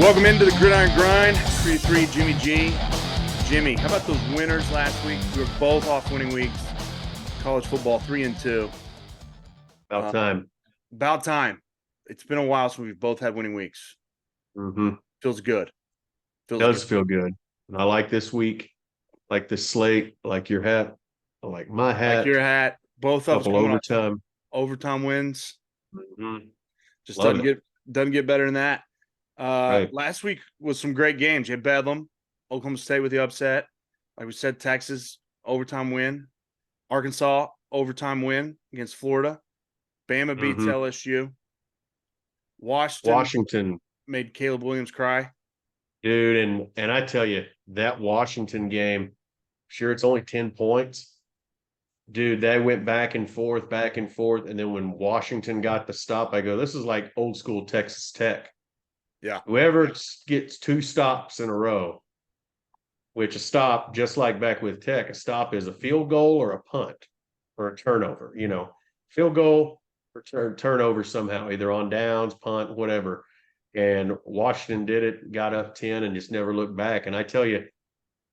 Welcome into the Gridiron Grind. 3-3, Jimmy G. Jimmy, how about those winners last week? We were both off winning weeks. College football, 3-2. About time. About time. It's been a while since we've both had winning weeks. Mm-hmm. Feels good. Does feel good. And I like this week. Like the slate. I like your hat. I like my hat. Like your hat. Both of us couple coming overtime. off overtime wins. Mm-hmm. Just Love doesn't get better than that. Right. Last week was some great games. You had Bedlam, Oklahoma State with the upset. Like we said, Texas overtime win. Arkansas overtime win against Florida. Bama beats LSU. Washington made Caleb Williams cry. Dude, and I tell you, that Washington game, sure it's only 10 points. Dude, they went back and forth. And then when Washington got the stop, I go, this is like old school Texas Tech. Yeah. Whoever gets 2 stops in a row, which a stop, just like back with Tech, a stop is a field goal or a punt or a turnover. Field goal or turnover somehow, either on downs, punt, whatever. And Washington did it, got up 10 and just never looked back. And I tell you,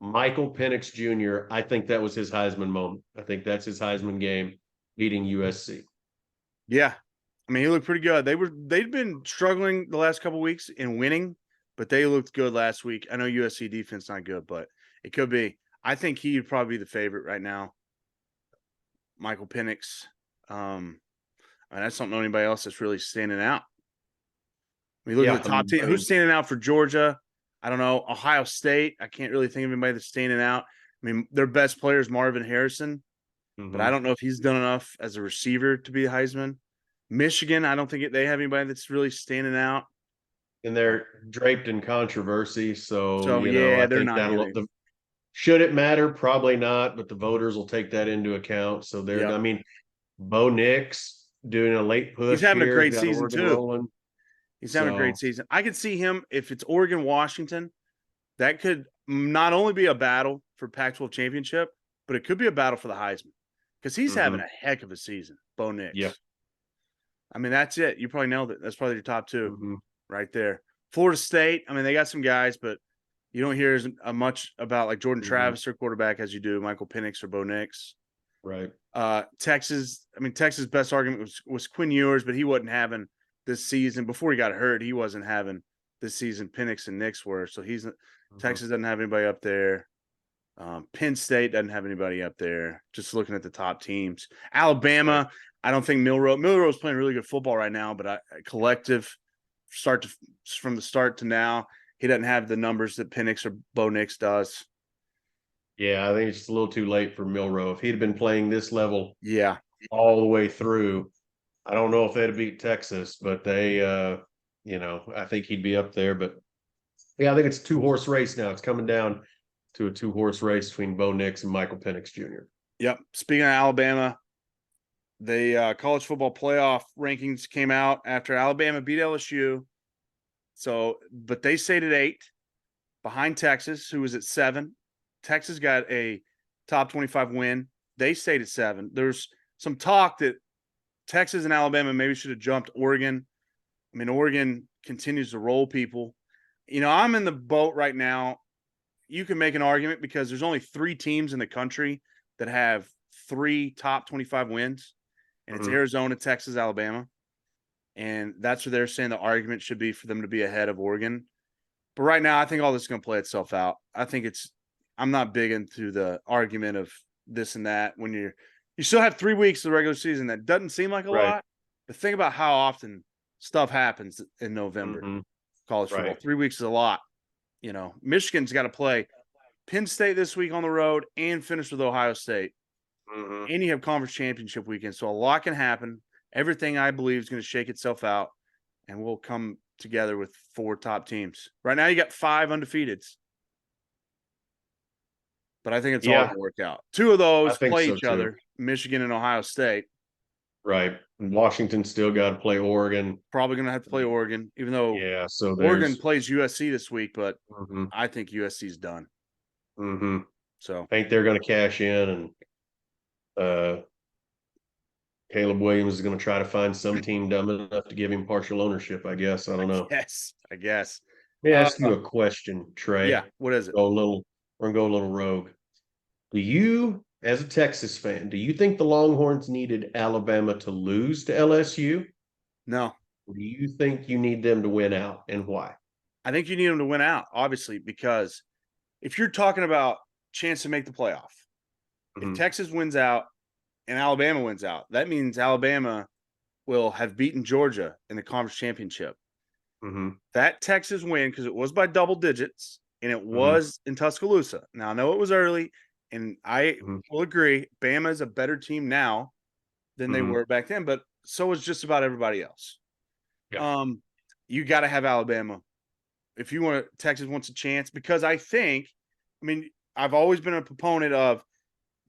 Michael Penix Jr., I think that was his Heisman moment. I think that's his Heisman game, beating USC. Yeah. I mean, he looked pretty good. They'd been struggling the last couple of weeks in winning, but they looked good last week. I know USC defense not good, but it could be. I think he'd probably be the favorite right now. Michael Penix. I just don't know anybody else that's really standing out. I mean, look at the top team. Who's standing out for Georgia? I don't know. Ohio State. I can't really think of anybody that's standing out. I mean, their best player is Marvin Harrison, but I don't know if he's done enough as a receiver to be a Heisman. Michigan, I don't think they have anybody that's really standing out. And they're draped in controversy, so yeah, I they're think not. Should it matter? Probably not, but the voters will take that into account. So I mean, Bo Nix doing a late push. He's having here, a great got season Oregon too. Rolling. He's having a great season. I could see him if it's Oregon, Washington. That could not only be a battle for Pac-12 championship, but it could be a battle for the Heisman because he's having a heck of a season. Bo Nix. Yeah. I mean, that's it. You probably nailed it. That's probably your top two right there. Florida State. I mean, they got some guys, but you don't hear as much about like Jordan Travis, their quarterback, as you do Michael Penix or Bo Nix. Right. Texas. I mean, Texas' best argument was Quinn Ewers, but he wasn't having this season. Before he got hurt, he wasn't having this season. Penix and Nix were. So Texas doesn't have anybody up there. Penn State doesn't have anybody up there. Just looking at the top teams. Alabama, I don't think Milroe's playing really good football right now, but collective from the start to now, he doesn't have the numbers that Penix or Bo Nix does. Yeah, I think it's a little too late for Milroe. If he'd been playing this level, all the way through, I don't know if they'd beat Texas, but they, I think he'd be up there. But yeah, I think it's a 2-horse race now. It's coming down to a 2-horse race between Bo Nix and Michael Penix Jr. Yep. Speaking of Alabama, the college football playoff rankings came out after Alabama beat LSU. But they stayed at 8 behind Texas, who was at 7. Texas got a top 25 win. They stayed at 7. There's some talk that Texas and Alabama maybe should have jumped Oregon. I mean, Oregon continues to roll people. I'm in the boat right now. You can make an argument because there's only 3 teams in the country that have 3 top 25 wins, and it's Arizona, Texas, Alabama. And that's where they're saying the argument should be for them to be ahead of Oregon. But right now, I think all this is going to play itself out. I'm not big into the argument of this and that when you still have 3 weeks of the regular season. That doesn't seem like a lot. But think about how often stuff happens in November. College football. 3 weeks is a lot. Michigan's got to play Penn State this week on the road and finish with Ohio State. And you have conference championship weekend. So a lot can happen. Everything I believe is going to shake itself out, and we'll come together with 4 top teams. Right now, you got 5 undefeateds. But I think it's all going to work out. 2 of those play each other, Michigan and Ohio State. Right. And Washington still got to play Oregon. Probably going to have to play Oregon, even though Oregon plays USC this week, but I think USC's done. So I think they're going to cash in, and Caleb Williams is going to try to find some team dumb enough to give him partial ownership, I guess. I don't know. Yes, I guess. Let me ask you a question, Yeah, Trey. what is it? Go a little, we're gonna go a little rogue. Do you, as a Texas fan, do you think the Longhorns needed Alabama to lose to LSU? No, Or do you think you need them to win out, and why? I think you need them to win out, obviously, because if you're talking about chance to make the playoff, if Hmm. Texas wins out and Alabama wins out, that means Alabama will have beaten Georgia in the conference championship. Hmm. That Texas win, because it was by double digits and it Hmm. was in Tuscaloosa. Now, I know it was early, and I Hmm. will agree, Bama is a better team now than they Hmm. were back then, but so is just about everybody else. Yeah. Um, you got to have Alabama if you want. Texas wants a chance because I mean, I've always been a proponent of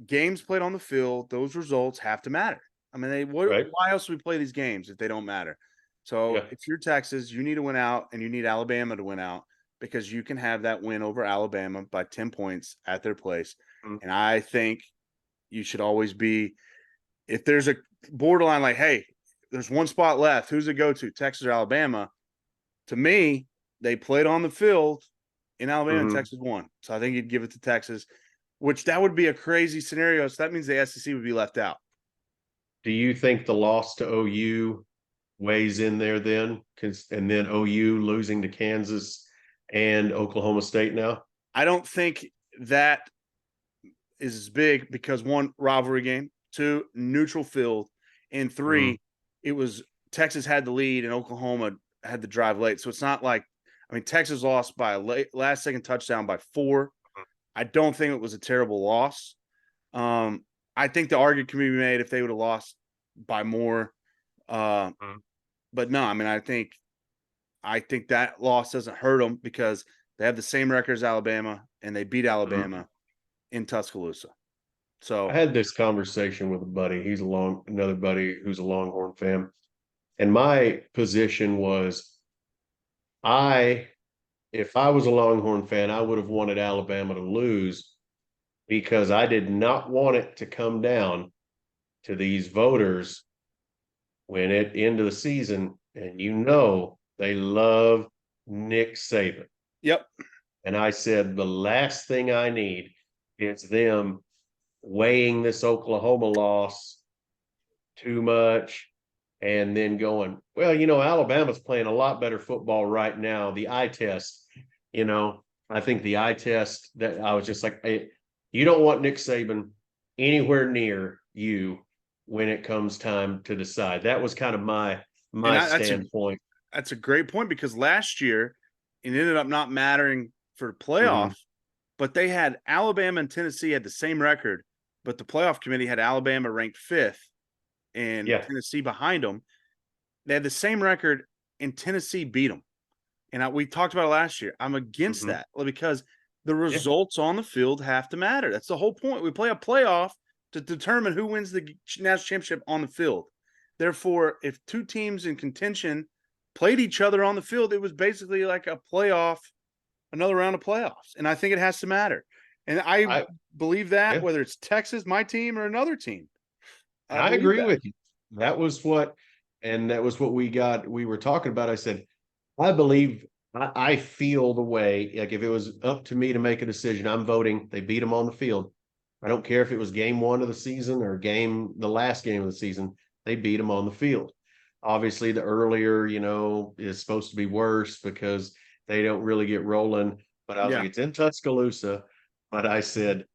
games played on the field. Those results have to matter. I mean, Right. why else do we play these games if they don't matter? So Yeah. if you're Texas, you need to win out, and you need Alabama to win out because you can have that win over Alabama by 10 points at their place. Mhm. And I think you should always be, if there's a borderline like, hey, there's one spot left, who's it go to, Texas or Alabama? To me, they played on the field in Alabama and Mhm. Texas won. So I think you'd give it to Texas, which that would be a crazy scenario. So that means the SEC would be left out. Do you think the loss to OU weighs in there then? And then OU losing to Kansas and Oklahoma State now? I don't think that is big because one, rivalry game, two, neutral field, and Mhm. three, it was Texas had the lead and Oklahoma had the drive late. So it's not like, I mean, Texas lost by a last second touchdown by 4. I don't think it was a terrible loss. Um, I think the argument can be made if they would have lost by more. Uh, Mhm. but no, I mean, I think that loss doesn't hurt them because they have the same record as Alabama and they beat Mhm. Alabama in Tuscaloosa. I So had this conversation with a buddy. He's another buddy who's a Longhorn fan. And my position was I, if I was a Longhorn fan, I would have wanted Alabama to lose because I did not want it to come down to these voters when it into the season, and they love Nick Saban. yep. And I said the last thing I need is them weighing this Oklahoma loss too much and then going, well, Alabama's playing a lot better football right now. The eye test, I think the eye test that I was just like, hey, you don't want Nick Saban anywhere near you when it comes time to decide. That was kind of my And my standpoint. that's a great point because last year it ended up not mattering for Hmm. playoff, but they had Alabama and Tennessee had the same record, but the playoff committee had Alabama ranked 5th and Yeah. Tennessee behind them. They had the same record, and Tennessee beat them. And we talked about it last year. I'm against Hmm. that because the Yeah. results on the field have to matter. That's the whole point. We play a playoff to determine who wins the national championship on the field. Therefore, if two teams in contention played each other on the field, it was basically like a playoff, another round of playoffs. And I think it has to matter. And I I believe that yeah. whether it's Texas, my team, or another team, And I I believe agree that. with you. That was what, and that was what we were talking about. I said, I believe, I feel the way, like if it was up to me to make a decision, I'm voting. They beat them on the field. I don't care if it was game one of the season or the last game of the season, they beat them on the field. Obviously, the earlier, is supposed to be worse because they don't really get rolling. But I was Yeah. like, it's in Tuscaloosa. But I said,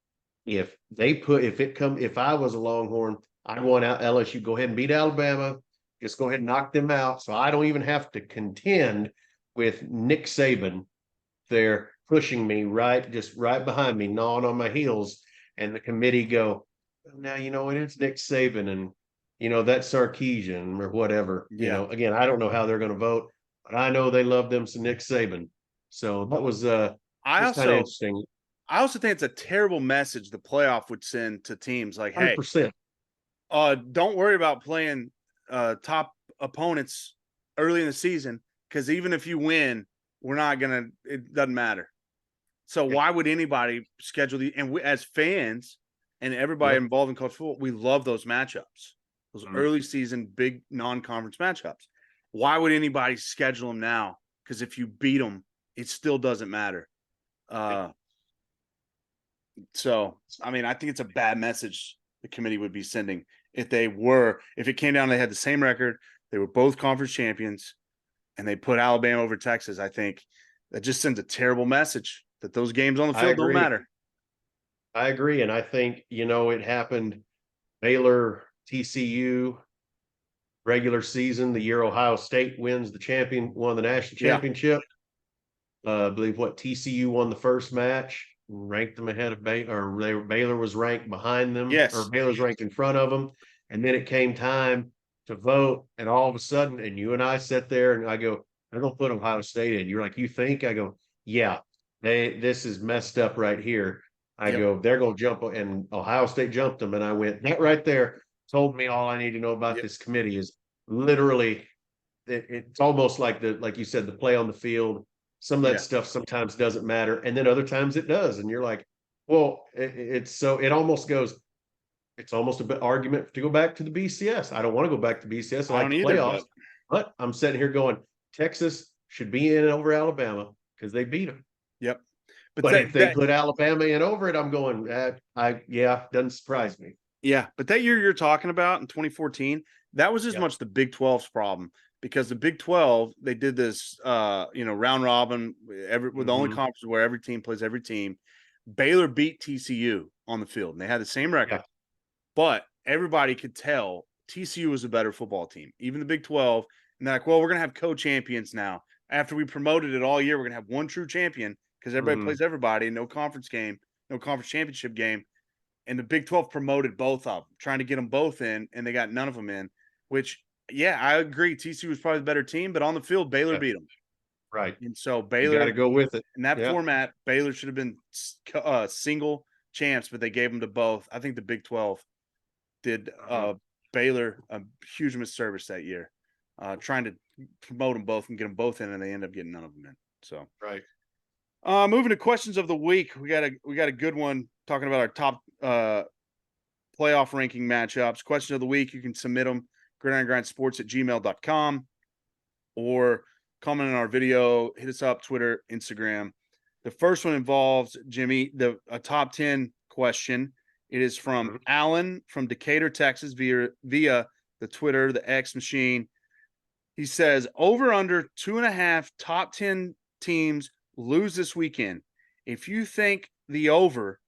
if I was a Longhorn, I'd want out LSU go ahead and beat Alabama, just go ahead and knock them out, so I don't even have to contend with Nick Saban there pushing me just right behind me, gnawing on my heels, and the committee go, now it's Nick Saban, and that's Sarkeesian or whatever. Yeah. Again, I don't know how they're going to vote, but I know they love them some Nick Saban. So that was I just kind of also interesting. I also think it's a terrible message the playoff would send to teams like, hey, 100%. don't worry about playing top opponents early in the season because even if you win, we're not gonna. It doesn't matter. So Yeah. why would anybody schedule the? And we, as fans and everybody Yeah. involved in college football, we love those matchups, those Mhm. early season big non-conference matchups. Why would anybody schedule them now? Because if you beat them, it still doesn't matter. So, I mean, I think it's a bad message the committee would be sending if it came down, they had the same record, they were both conference champions, and they put Alabama over Texas. I think that just sends a terrible message that those games on the I field don't agree. matter. I agree. And I think, it happened Baylor, TCU, regular season, the year Ohio State won the national Yeah. championship. I believe TCU won the first match, ranked them ahead of Baylor, or Baylor was ranked behind them, or Yes. Baylor's ranked in front of them. And then it came time to vote, and all of a sudden, and you and I sat there, and I go, "They're gonna put Ohio State in." You're like, "You think?" I go, "Yeah, this is messed up right here." I Yep. go, "They're gonna jump," and Ohio State jumped them, and I went, "That right there told me all I need to know about Yep. this committee is literally." It's almost like you said, the play on the field. Some of that Yeah. stuff sometimes doesn't matter, and then other times it does, and you're like, well, it almost goes. It's almost a bit argument to go back to the BCS. I don't want to go back to BCS. I I like don't the either, playoffs, but I'm sitting here going, Texas should be in over Alabama because they beat them. yep. But But if they put Alabama in over it, I'm going, doesn't surprise me. but that year you're talking about in 2014, that was as much the Big 12's problem, because the Big 12, they did this round robin with the only conference where every team plays every team. Baylor beat TCU on the field, and they had the same record. Yeah. But everybody could tell TCU was a better football team, even the Big 12. And they're like, well, we're going to have co-champions now. After we promoted it all year, we're going to have one true champion because everybody plays everybody, no conference championship game. And the Big 12 promoted both of them, trying to get them both in, and they got none of them in, which, I agree. TCU was probably the better team, but on the field, Baylor beat them. Right. And so You Baylor, got to go with it. in that format, Baylor should have been single champs, but they gave them to both. I think the Big 12 did Baylor a huge misservice that year, trying to promote them both and get them both in, and they end up getting none of them in. So Right. Moving to questions of the week, we got a good one talking about our top playoff ranking matchups. Question of the week, you can submit them gridirongrindsports@gmail.com or comment on our video, hit us up, Twitter, Instagram. The first one involves, Jimmy, a top 10 question. It is from Alan from Decatur, Texas, via the Twitter, the X machine. He says, over under 2.5 top 10 teams lose this weekend. If you think the over,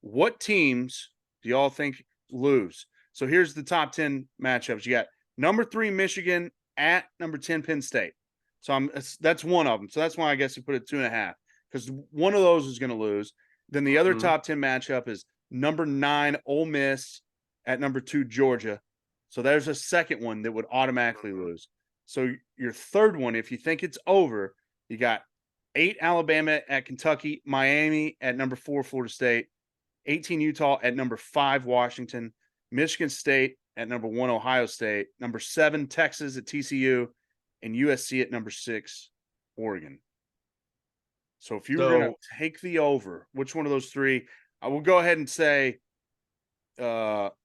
what teams do y'all think lose? So here's the top 10 matchups. You got number 3 Michigan at number 10 Penn State. So that's one of them. So that's why I guess you put it 2.5, because one of those is going to lose. Then the other top 10 matchup is number 9 Ole Miss at number 2 Georgia. So there's a second one that would automatically lose. So your third one, if you think it's over, you got 8 Alabama at Kentucky, Miami at number 4 Florida State, 18 Utah at number 5 Washington, Michigan State at number 1 Ohio State, number 7 Texas at TCU, and USC at number 6 Oregon. So if you were going to take the over, which one of those three? I will go ahead and say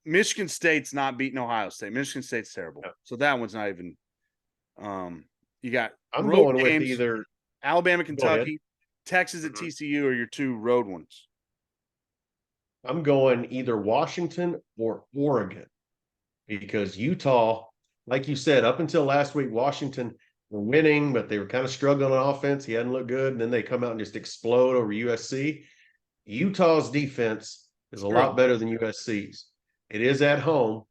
Michigan State's not beating Ohio State. Michigan State's terrible. Yeah. So that one's not even you got I'm road going games, with either Alabama, Kentucky, Texas at TCU are your 2 road ones. I'm going either Washington or Oregon, because Utah, like you said, up until last week, Washington were winning, but they were kind of struggling on offense. He hadn't looked good. And then they come out and just explode over USC. Utah's defense is a lot better than USC's. It is at home,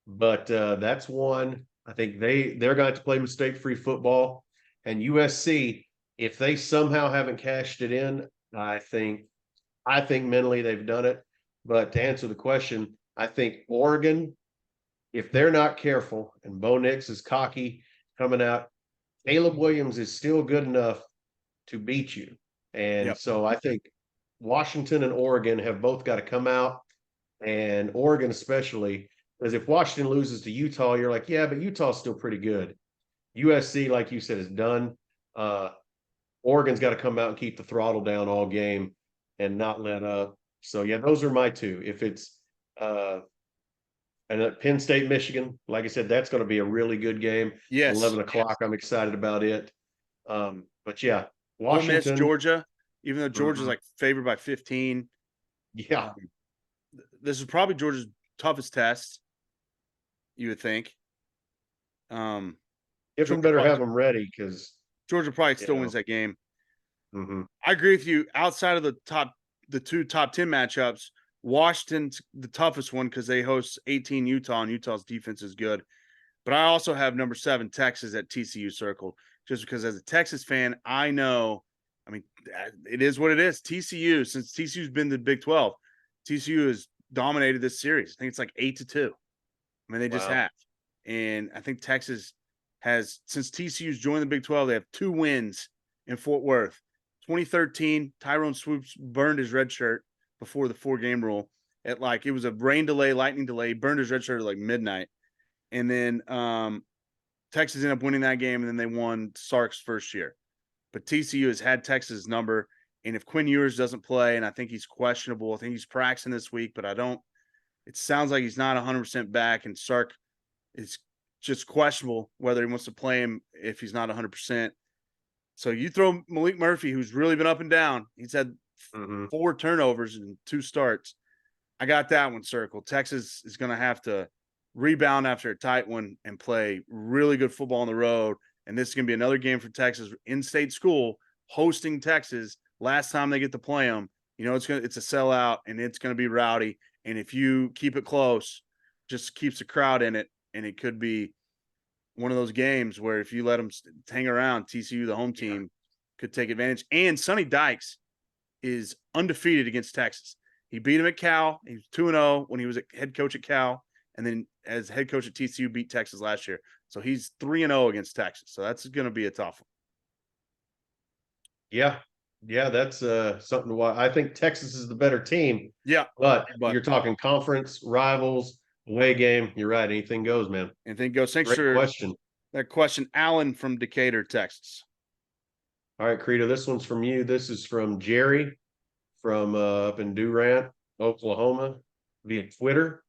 but that's one. I think they're going to have to play mistake-free football. And USC, if they somehow haven't cashed it in, I think mentally they've done it. But to answer the question, I think Oregon, if they're not careful, and Bo Nix is cocky coming out, Caleb Williams is still good enough to beat you. And so I think Washington and Oregon have both got to come out, and Oregon especially, because if Washington loses to Utah, you're like, yeah, but Utah's still pretty good. USC, like you said, is done. Oregon's got to come out and keep the throttle down all game and not let up. So, yeah, those are my 2. If it's and at Penn State, Michigan, like I said, that's going to be a really good game. Yes. 11 o'clock. I'm excited about it. But, yeah, Ole Miss, Washington. Georgia, even though Georgia's Mhm. like favored by 15. Yeah. This is probably Georgia's toughest test, you would think. Different Georgia better probably, have them ready because, Georgia probably you still know, wins that game. mhm. I agree with you. Outside of the two top 10 matchups, Washington's the toughest one because they host 18 Utah, and Utah's defense is good. But I also have number 7 Texas at TCU circled, just because as a Texas fan, I know. I mean, it is what it is. TCU, since TCU's been the Big 12, TCU has dominated this series. I think it's like 8-2. I mean, they just Wow. have. And I think Texas has, since TCU's joined the Big 12, they have 2 wins in Fort Worth. 2013, Tyrone Swoops burned his red shirt before the 4-game rule. It was a rain delay, lightning delay. He burned his red shirt at like midnight. And then Texas ended up winning that game, and then they won Sark's first year. But TCU has had Texas' number, and if Quinn Ewers doesn't play, and I think he's questionable, I think he's practicing this week, but I don't. It sounds like he's not 100% back, and Sark is just questionable whether he wants to play him if he's not 100%. So you throw Malik Murphy, who's really been up and down. He's had Mhm. 4 turnovers in 2 starts. I got that one circled. Texas is going to have to rebound after a tight one and play really good football on the road. And this is going to be another game for Texas, in-state school, hosting Texas. Last time they get to play them, it's a sellout, and it's going to be rowdy. And if you keep it close, just keeps the crowd in it, and it could be one of those games where if you let them hang around, TCU, the home team, could take advantage. And Sonny Dykes is undefeated against Texas. He beat him at Cal. He was 2-0 when he was a head coach at Cal, and then as head coach at TCU, beat Texas last year. So he's 3-0 against Texas. So that's going to be a tough one. Yeah. Yeah, that's something to watch. I think Texas is the better team, Yeah, but but you're talking conference rivals, away game. You're right. Anything goes, man. anything goes. Thanks Great for question. that question, Alan from Decatur, Texas. All right, Creta, this one's from you. This is from Jerry from up in Durant, Oklahoma, via Twitter.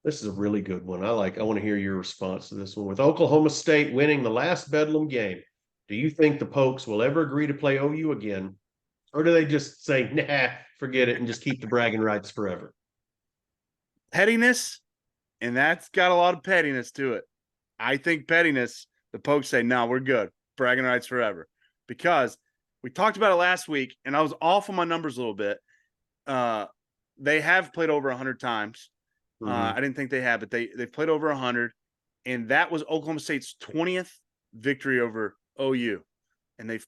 This is a really good one. I want to hear your response to this one. With Oklahoma State winning the last Bedlam game, do you think the Pokes will ever agree to play OU again? Or do they just say, nah, forget it, and just keep the bragging rights forever? Pettiness, and that's got a lot of pettiness to it. I think pettiness, the Pokes say, no, we're good. Bragging rights forever. Because we talked about it last week, and I was off on my numbers a little bit. They have played over 100 times. Mhm. I didn't think they had, but they've played over 100, and that was Oklahoma State's 20th victory over OU, and they've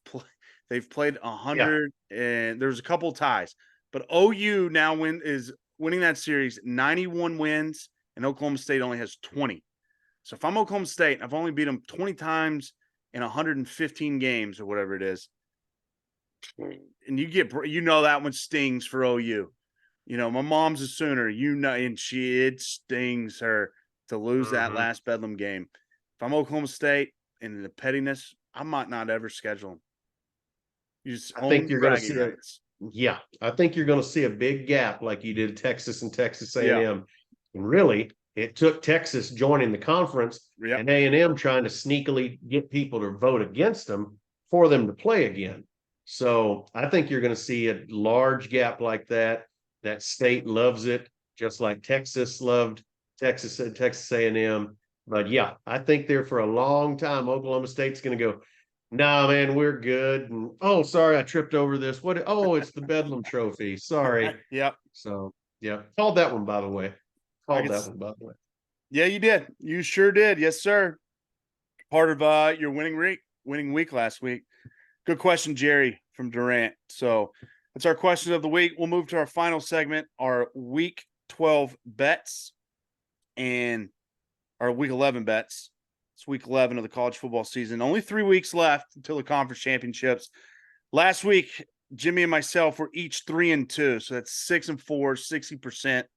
played Yeah. 100, and there's a couple of ties, but OU now is winning that series 91 wins, and Oklahoma State only has 20. So if I'm Oklahoma State, I've only beat them 20 times in 115 games or whatever it is, and that one stings for OU. My mom's a Sooner, and it stings her to lose that Mhm. last Bedlam game. If I'm Oklahoma State and the pettiness, I might not ever schedule them. You just I think only you're going to bragging see rights. yeah, I think you're going to see a big gap like you did Texas and Texas Yeah. A&M. And really, it took Texas joining the conference Yep. and A&M trying to sneakily get people to vote against them for them to play again. So I think you're going to see a large gap like that. That state loves it, just like Texas loved Texas and Texas A&M. But yeah, I think there for a long time, Oklahoma State's going to go, no, man, we're good. And oh, sorry, I tripped over this. What? Oh, it's the Bedlam Trophy. Sorry. Yep. So yeah, called that one by the way. I Called could. that one by the way. Yeah, you did. You sure did. Yes, sir. Part of your winning week last week. Good question, Jerry from Durant. So that's our question of the week. We'll move to our final segment, our week 12 bets and our week 11 bets. It's week 11 of the college football season. Only 3 weeks left until the conference championships. Last week, Jimmy and myself were each 3-2. So that's 6-4,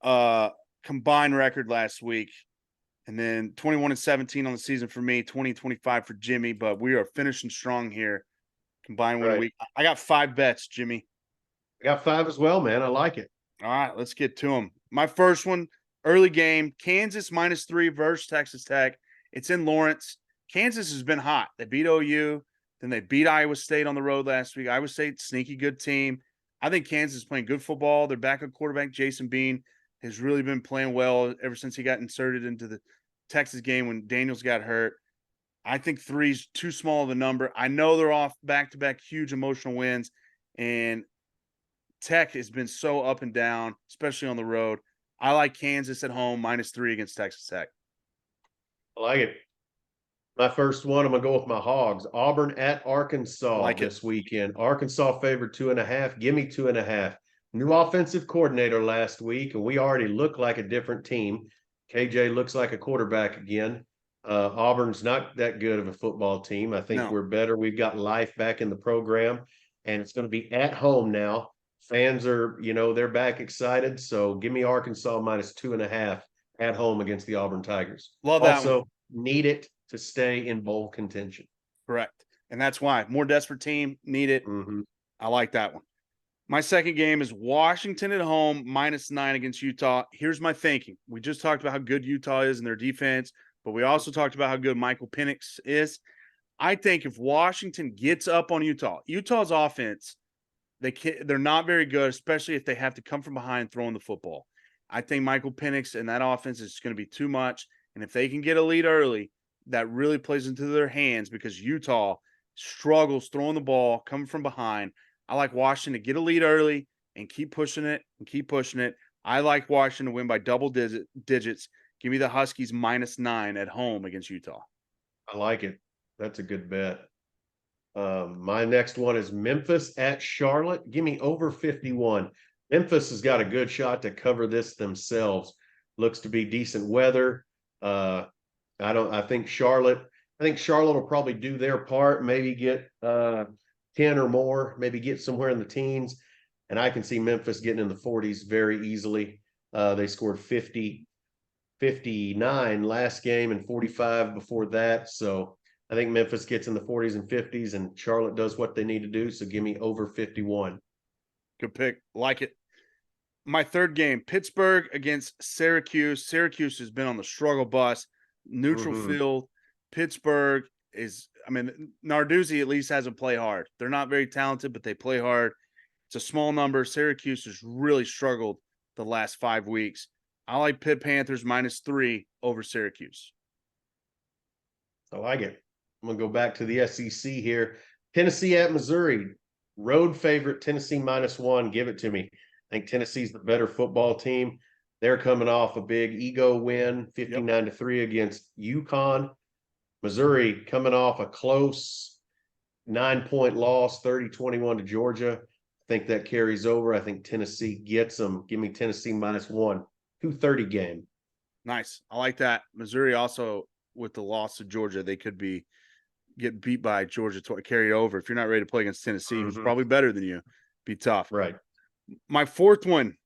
60% combined record last week. And then 21-17 on the season for me, 20-25 for Jimmy. But we are finishing strong here. Combined win Right. week. I got 5 bets, Jimmy. I got 5 as well, man. I like it. All right, let's get to them. My first one, early game, Kansas -3 versus Texas Tech. It's in Lawrence. Kansas has been hot. They beat OU. Then they beat Iowa State on the road last week. Iowa State, sneaky good team. I think Kansas is playing good football. Their backup quarterback, Jason Bean, has really been playing well ever since he got inserted into the Texas game when Daniels got hurt. I think 3's too small of a number. I know they're off back-to-back huge emotional wins, and Tech has been so up and down, especially on the road. I like Kansas at home -3 against Texas Tech. I like it. My first one, I'm gonna go with my Hogs. Auburn at Arkansas Like it. this weekend. Arkansas favored 2.5. Give me 2.5. New offensive coordinator last week, and we already look like a different team. KJ looks like a quarterback again. Auburn's not that good of a football team. I think No. we're better. We've got life back in the program, and it's going to be at home now. Fans are, they're back excited. So give me Arkansas -2.5 at home against the Auburn Tigers. Love that one. Also, need it to stay in bowl contention. Correct. And that's why. More desperate team, need it. I like that one. My second game is Washington at home -9 against Utah. Here's my thinking. We just talked about how good Utah is in their defense, but we also talked about how good Michael Penix is. I think if Washington gets up on Utah's offense, they're not very good, especially if they have to come from behind throwing the football. I think Michael Penix and that offense is going to be too much. And if they can get a lead early, that really plays into their hands because Utah struggles throwing the ball, coming from behind. I like Washington to get a lead early and keep pushing it and keep pushing it. I like Washington to win by double digits. Give me the Huskies -9 at home against Utah. I like it. That's a good bet. My next one is Memphis at Charlotte. Give me over 51. Memphis has got a good shot to cover this themselves. Looks to be decent weather. I think Charlotte will probably do their part, maybe get 10 or more, maybe get somewhere in the teens. And I can see Memphis getting in the 40s very easily. They scored 59 last game and 45 before that. So I think Memphis gets in the 40s and 50s, and Charlotte does what they need to do. So give me over 51. Good pick. Like it. My third game, Pittsburgh against Syracuse. Syracuse has been on the struggle bus, neutral field. Pittsburgh Narduzzi at least has them play hard. They're not very talented, but they play hard. It's a small number. Syracuse has really struggled the last 5 weeks. I like Pitt Panthers -3 over Syracuse. I like it. I'm going to go back to the SEC here. Tennessee at Missouri. Road favorite, Tennessee -1. Give it to me. I think Tennessee's the better football team. They're coming off a big ego win, 59-3 against UConn. Missouri coming off a close 9-point loss, 30-21 to Georgia. I think that carries over. I think Tennessee gets them. Give me Tennessee -1. 2:30 game. Nice. I like that. Missouri also, with the loss to Georgia, they could get beat by Georgia to carry over. If you're not ready to play against Tennessee, who's probably better than you, be tough. Right. My fourth one,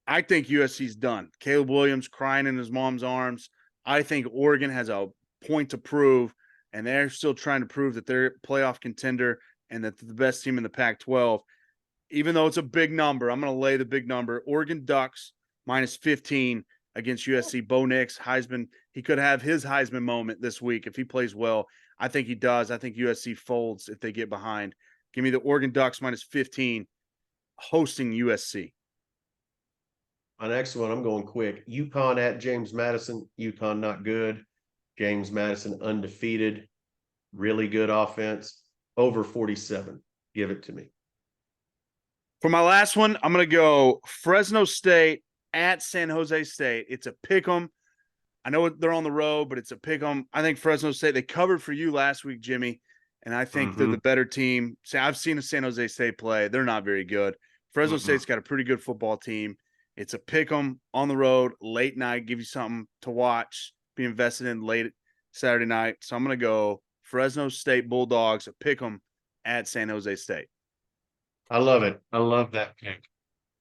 I think USC's done. Caleb Williams crying in his mom's arms. I think Oregon has a point to prove, and they're still trying to prove that they're a playoff contender and that they're the best team in the Pac-12. Even though it's a big number, I'm going to lay the big number. Oregon Ducks -15 against USC. Bo Nix, Heisman. He could have his Heisman moment this week if he plays well. I think he does. I think USC folds if they get behind. Give me the Oregon Ducks -15 hosting USC. My next one, I'm going quick. UConn at James Madison. UConn not good. James Madison undefeated. Really good offense. Over 47. Give it to me. For my last one, I'm going to go Fresno State at San Jose State. It's a pick 'em. I know they're on the road, but it's a pick 'em. I think Fresno State, they covered for you last week, Jimmy, and I think they're the better team. See, I've seen a San Jose State play. They're not very good. Fresno State's got a pretty good football team. It's a pick 'em on the road, late night, give you something to watch, be invested in late Saturday night. So I'm going to go Fresno State Bulldogs, a pick 'em at San Jose State. I love it. I love that pick.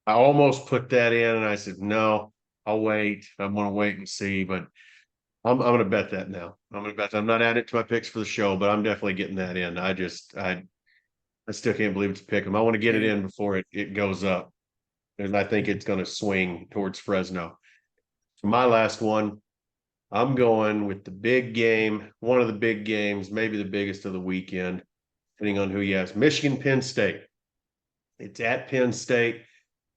I almost put that in, and I said, no, I'll wait. I'm going to wait and see, but I'm going to bet that now. I'm going to bet that. I'm not adding it to my picks for the show, but I'm definitely getting that in. I still can't believe it's a pick 'em. I want to get it in before it goes up. And I think it's going to swing towards Fresno. For my last one, I'm going with the big game, one of the big games, maybe the biggest of the weekend. depending on who you ask. Michigan, Penn State. It's at Penn State.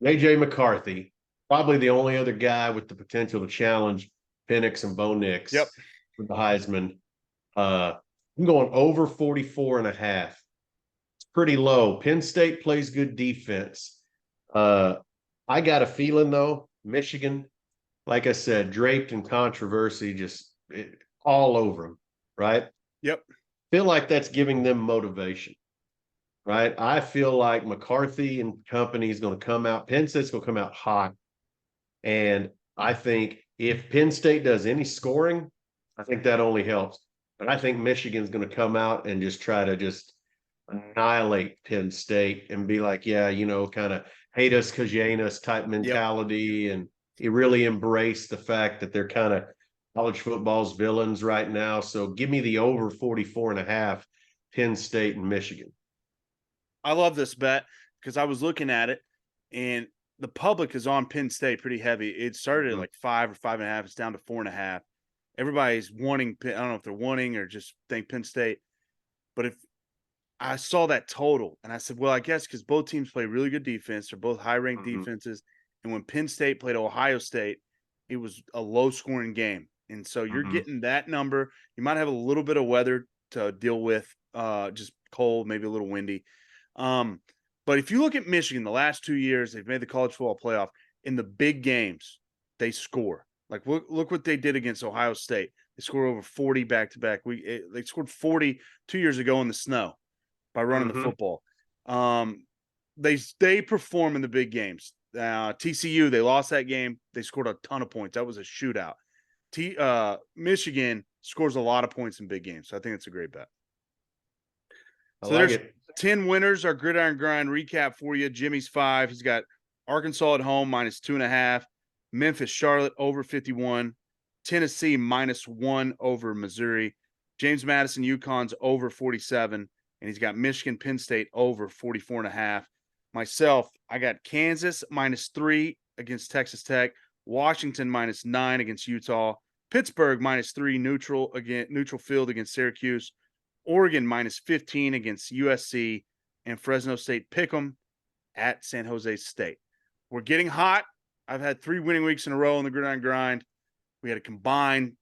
AJ McCarthy, probably the only other guy with the potential to challenge Penix and Bo Nix Yep. for the Heisman. I'm going over 44.5. It's pretty low. Penn State plays good defense. I got a feeling, though, Michigan, like I said, draped in controversy, just all over them, right? Yep. Feel like that's giving them motivation, right? I feel like McCarthy and company is going to come out. Penn State's going to come out hot. And I think if Penn State does any scoring, I think that only helps. But I think Michigan's going to come out and just try to just annihilate Penn State and be like, yeah, kind of hate us because you ain't us type mentality. And you really embrace the fact that they're kind of college football's villains right now. So give me the over 44.5, Penn State and Michigan. I love this bet because I was looking at it and the public is on Penn State pretty heavy. It started at like 5 or 5.5. It's down to 4.5. Everybody's wanting, I don't know if they're wanting or just think Penn State. But if I saw that total and I said, well, I guess because both teams play really good defense. They're both high ranked defenses. And when Penn State played Ohio State, it was a low scoring game. And so you're getting that number. You might have a little bit of weather to deal with, just cold, maybe a little windy. But if you look at Michigan, the last 2 years, they've made the college football playoff. In the big games, they score. Like, look what they did against Ohio State. They scored over 40 back-to-back. They scored 40 2 years ago in the snow by running the football. They perform in the big games. TCU, they lost that game. They scored a ton of points. That was a shootout. Michigan scores a lot of points in big games. So I think it's a great bet. So there's 10 winners. Our Gridiron Grind recap for you. Jimmy's 5. He's got Arkansas at home -2.5. Memphis, Charlotte over 51. Tennessee -1 over Missouri. James Madison, UConn's over 47. And he's got Michigan, Penn State over 44.5. Myself, I got Kansas -3 against Texas Tech. Washington -9 against Utah. Pittsburgh -3 neutral field against Syracuse. Oregon -15 against USC, and Fresno State pick'em at San Jose State. We're getting hot. I've had 3 winning weeks in a row in the Gridiron Grind. We had a combined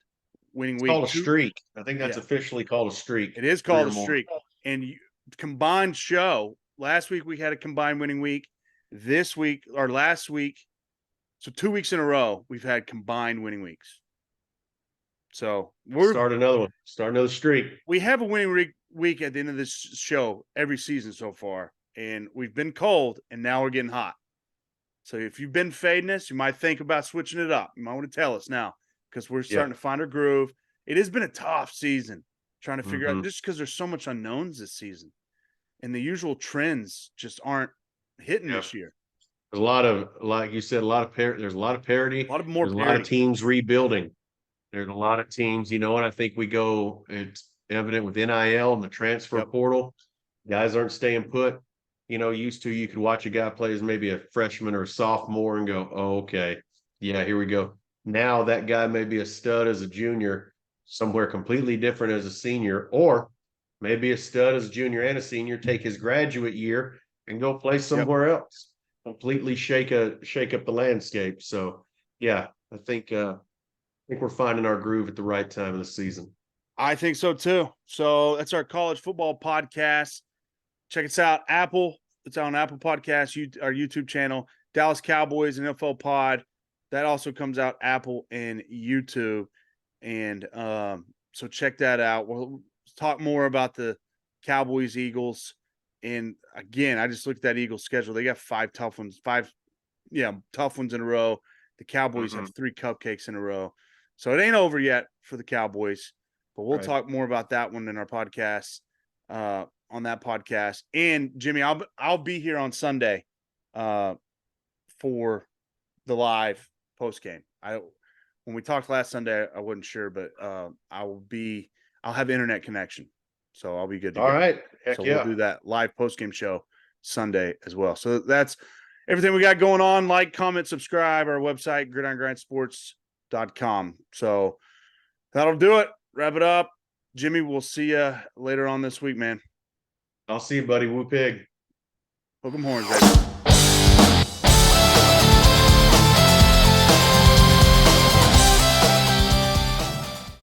winning week. Called a streak. I think that's officially called a streak. It is called a streak. And combined show. Last week we had a combined winning week. This week or last week, so 2 weeks in a row, we've had combined winning weeks. So we're start another streak. We have a winning week at the end of this show every season so far, and we've been cold, and now we're getting hot. So if you've been fading us, you might think about switching it up. You might want to tell us now because we're starting to find our groove. It has been a tough season trying to figure out just because there's so much unknowns this season, and the usual trends just aren't hitting this year. There's a lot of, like you said, there's a lot of parity. A lot of teams rebuilding. There's a lot of teams, and I think it's evident with NIL and the transfer portal. Guys aren't staying put. Used to, you could watch a guy play as maybe a freshman or a sophomore and go, oh, okay, yeah, here we go. Now that guy may be a stud as a junior, somewhere completely different as a senior, or maybe a stud as a junior and a senior, take his graduate year and go play somewhere else. Completely shake up the landscape. So, yeah, I think we're finding our groove at the right time of the season. I think so too. So that's our college football podcast. Check us out. It's on Apple Podcasts, our YouTube channel, Dallas Cowboys and NFL Pod. That also comes out Apple and YouTube. And so check that out. We'll talk more about the Cowboys, Eagles. And again, I just looked at that Eagles schedule. They got 5 tough ones in a row. The Cowboys have 3 cupcakes in a row. So it ain't over yet for the Cowboys, but we'll talk more about that one in our podcast, on that podcast. And Jimmy, I'll be here on Sunday for the live post game. When we talked last Sunday, I wasn't sure, but I'll have internet connection, so I'll be good to go. All right. Heck We'll do that live post game show Sunday as well. So that's everything we got going on. Like, comment, subscribe. Our website, gridirongrindsports.com. So that'll do it. Wrap it up. Jimmy, we'll see you later on this week, man. I'll see you, buddy. Woo pig. Hook 'em horns, baby.